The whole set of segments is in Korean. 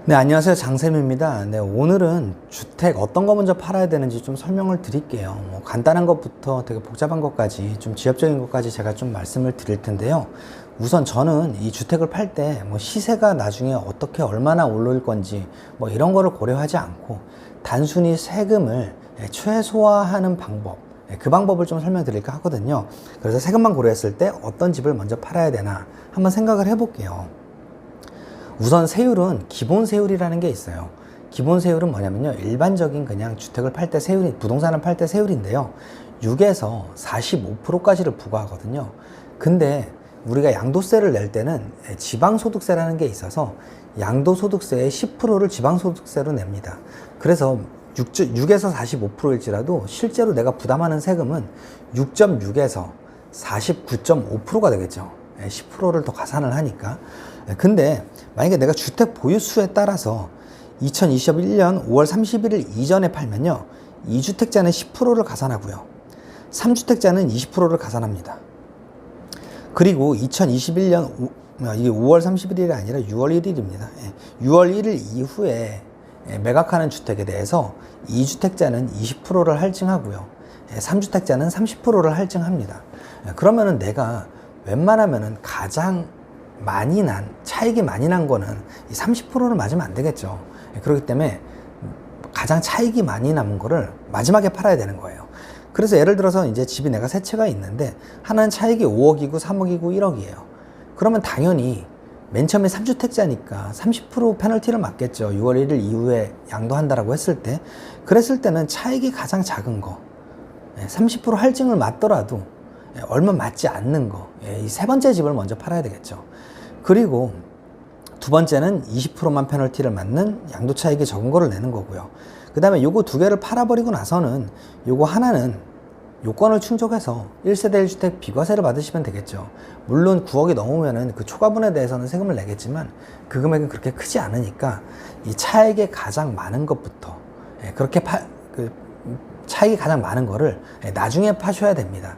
네, 안녕하세요. 장쌤입니다. 네, 오늘은 주택 어떤 거 먼저 팔아야 되는지 좀 설명을 드릴게요. 간단한 것부터 되게 복잡한 것까지 좀 지엽적인 것까지 제가 좀 말씀을 드릴 텐데요. 우선 저는 이 주택을 팔 때 시세가 나중에 어떻게 얼마나 오를 건지 이런 거를 고려하지 않고 단순히 세금을 최소화하는 방법, 그 방법을 좀 설명드릴까 하거든요. 그래서 세금만 고려했을 때 어떤 집을 먼저 팔아야 되나 한번 생각을 해볼게요. 우선 세율은 기본 세율이라는 게 있어요. 기본 세율은 뭐냐면요, 일반적인 그냥 주택을 팔 때 세율이, 부동산을 팔 때 세율인데요, 6에서 45%까지를 부과하거든요. 근데 우리가 양도세를 낼 때는 지방소득세라는 게 있어서 양도소득세의 10%를 지방소득세로 냅니다. 그래서 6에서 45%일지라도 실제로 내가 부담하는 세금은 6.6에서 49.5%가 되겠죠. 10%를 더 가산을 하니까. 근데 만약에 내가 주택 보유수에 따라서 2021년 5월 31일 이전에 팔면요, 2주택자는 10%를 가산하고요, 3주택자는 20%를 가산합니다. 그리고 2021년 이게 5월 31일이 아니라 6월 1일입니다. 6월 1일 이후에 매각하는 주택에 대해서 2주택자는 20%를 할증하고요, 3주택자는 30%를 할증합니다. 그러면은 내가 웬만하면은 가장 많이 난, 차익이 많이 난 거는 이 30%를 맞으면 안 되겠죠. 그렇기 때문에 가장 차익이 많이 남은 거를 마지막에 팔아야 되는 거예요. 그래서 예를 들어서 이제 집이 내가 세 채가 있는데 하나는 차익이 5억이고 3억이고 1억이에요. 그러면 당연히 맨 처음에 3주택자니까 30% 페널티를 맞겠죠. 6월 1일 이후에 양도한다라고 했을 때. 그랬을 때는 차익이 가장 작은 거, 30% 할증을 맞더라도 얼마 맞지 않는 거, 이 세 번째 집을 먼저 팔아야 되겠죠. 그리고 두 번째는 20%만 페널티를 맞는 양도차익이 적은 거를 내는 거고요. 그 다음에 요거 두 개를 팔아버리고 나서는 요거 하나는 요건을 충족해서 1세대 1주택 비과세를 받으시면 되겠죠. 물론 9억이 넘으면은 그 초과분에 대해서는 세금을 내겠지만 그 금액은 그렇게 크지 않으니까 이 차익이 가장 많은 것부터, 그렇게 차익이 가장 많은 거를 나중에 파셔야 됩니다.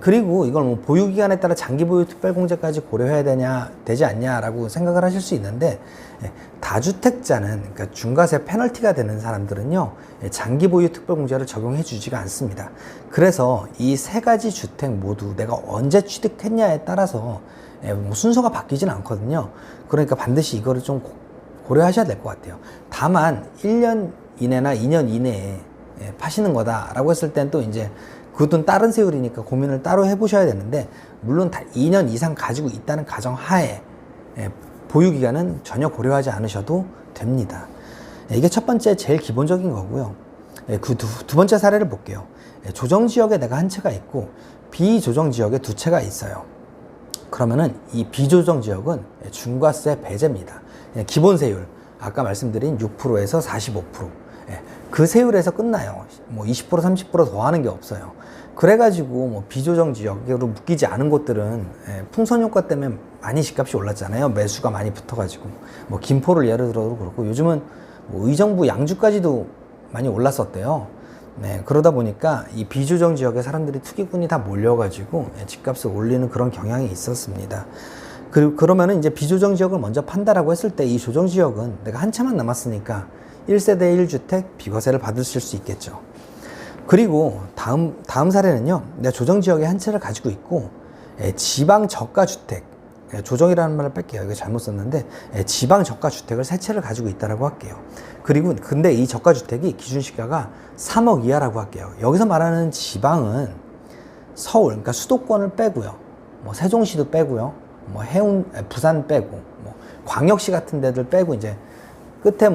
그리고 이걸 보유기간에 따라 장기보유 특별공제까지 고려해야 되지 않냐라고 생각을 하실 수 있는데, 다주택자는, 그러니까 중과세 페널티가 되는 사람들은요, 장기보유 특별공제를 적용해 주지가 않습니다. 그래서 이 세 가지 주택 모두 내가 언제 취득했냐에 따라서 순서가 바뀌진 않거든요. 그러니까 반드시 이거를 좀 고려하셔야 될 것 같아요. 다만 1년 이내나 2년 이내에 파시는 거다라고 했을 땐 또 이제 그것은 다른 세율이니까 고민을 따로 해보셔야 되는데, 물론 다 2년 이상 가지고 있다는 가정하에 보유기간은 전혀 고려하지 않으셔도 됩니다. 이게 첫 번째 제일 기본적인 거고요. 그 두 번째 사례를 볼게요. 조정지역에 내가 한 채가 있고 비조정지역에 두 채가 있어요. 그러면은 이 비조정지역은 중과세 배제입니다. 기본세율 아까 말씀드린 6%에서 45%, 그 세율에서 끝나요. 20% 30% 더 하는 게 없어요. 그래가지고 비조정 지역으로 묶이지 않은 곳들은 풍선 효과 때문에 많이 집값이 올랐잖아요. 매수가 많이 붙어가지고. 김포를 예를 들어도 그렇고, 요즘은 의정부 양주까지도 많이 올랐었대요. 네, 그러다 보니까 이 비조정 지역에 사람들이 투기꾼이 다 몰려가지고 집값을 올리는 그런 경향이 있었습니다. 그러면은 이제 비조정 지역을 먼저 판다라고 했을 때 이 조정 지역은 내가 한 채만 남았으니까 1세대 1주택 비과세를 받으실 수 있겠죠. 그리고 다음 사례는요, 내가 조정지역에 한 채를 가지고 있고 지방 저가주택, 조정이라는 말을 뺄게요. 이거 잘못 썼는데 지방 저가주택을 세 채를 가지고 있다라고 할게요. 그리고 근데 이 저가주택이 기준시가가 3억 이하라고 할게요. 여기서 말하는 지방은 서울, 그러니까 수도권을 빼고요, 세종시도 빼고요, 부산 빼고, 광역시 같은 데들 빼고, 이제 끝에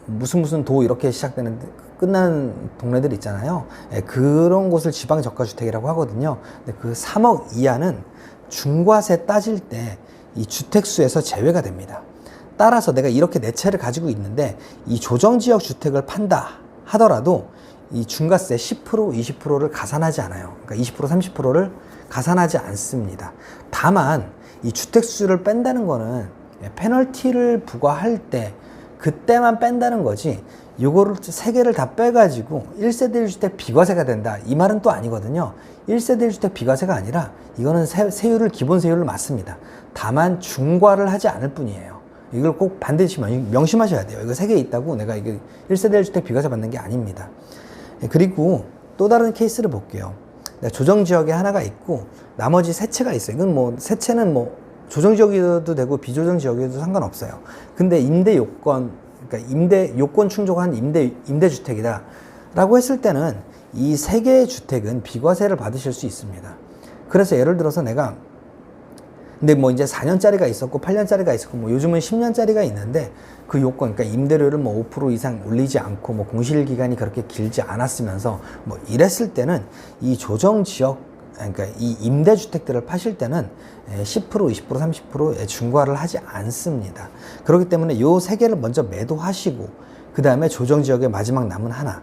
무슨 도 이렇게 시작되는 끝나는 동네들 있잖아요. 그런 곳을 지방 저가주택이라고 하거든요. 근데 그 3억 이하는 중과세 따질 때 이 주택수에서 제외가 됩니다. 따라서 내가 이렇게 네 채를 가지고 있는데 이 조정지역 주택을 판다 하더라도 이 중과세 10% 20%를 가산하지 않아요. 그러니까 20% 30%를 가산하지 않습니다. 다만 이 주택수를 뺀다는 거는 페널티를 부과할 때 그때만 뺀다는 거지, 요거를 세 개를 다 빼가지고 1세대 1주택 비과세가 된다, 이 말은 또 아니거든요. 1세대 1주택 비과세가 아니라 이거는 세율을 기본 세율로 맞습니다. 다만 중과를 하지 않을 뿐이에요. 이걸 꼭 반드시 명심하셔야 돼요. 이거 3개 있다고 내가 이게 1세대 1주택 비과세 받는 게 아닙니다. 그리고 또 다른 케이스를 볼게요. 조정지역에 하나가 있고 나머지 세 채가 있어요. 이건 뭐 세 채는 뭐 조정지역이어도 되고 비조정지역이어도 상관없어요. 근데 임대 요건, 그러니까 임대 요건 충족한 임대주택이다 라고 했을 때는 이 3개의 주택은 비과세를 받으실 수 있습니다. 그래서 예를 들어서 내가 근데 뭐 이제 4년짜리가 있었고 8년짜리가 있었고 뭐 요즘은 10년짜리가 있는데 그 요건, 그러니까 임대료를 뭐 5% 이상 올리지 않고 뭐 공실 기간이 그렇게 길지 않았으면서 뭐 이랬을 때는 이 조정 지역, 그러니까 이 임대주택들을 파실 때는 10%, 20%, 30% 중과를 하지 않습니다. 그렇기 때문에 요 3개를 먼저 매도하시고 그 다음에 조정 지역의 마지막 남은 하나,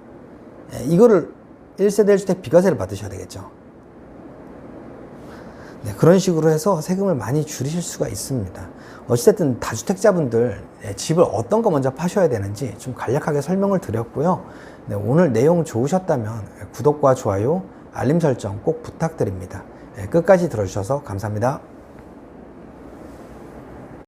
이거를 1세대 1주택 비과세를 받으셔야 되겠죠. 네, 그런 식으로 해서 세금을 많이 줄이실 수가 있습니다. 어찌됐든 다주택자분들 집을 어떤 거 먼저 파셔야 되는지 좀 간략하게 설명을 드렸고요. 네, 오늘 내용 좋으셨다면 구독과 좋아요, 알림 설정 꼭 부탁드립니다. 네, 끝까지 들어주셔서 감사합니다.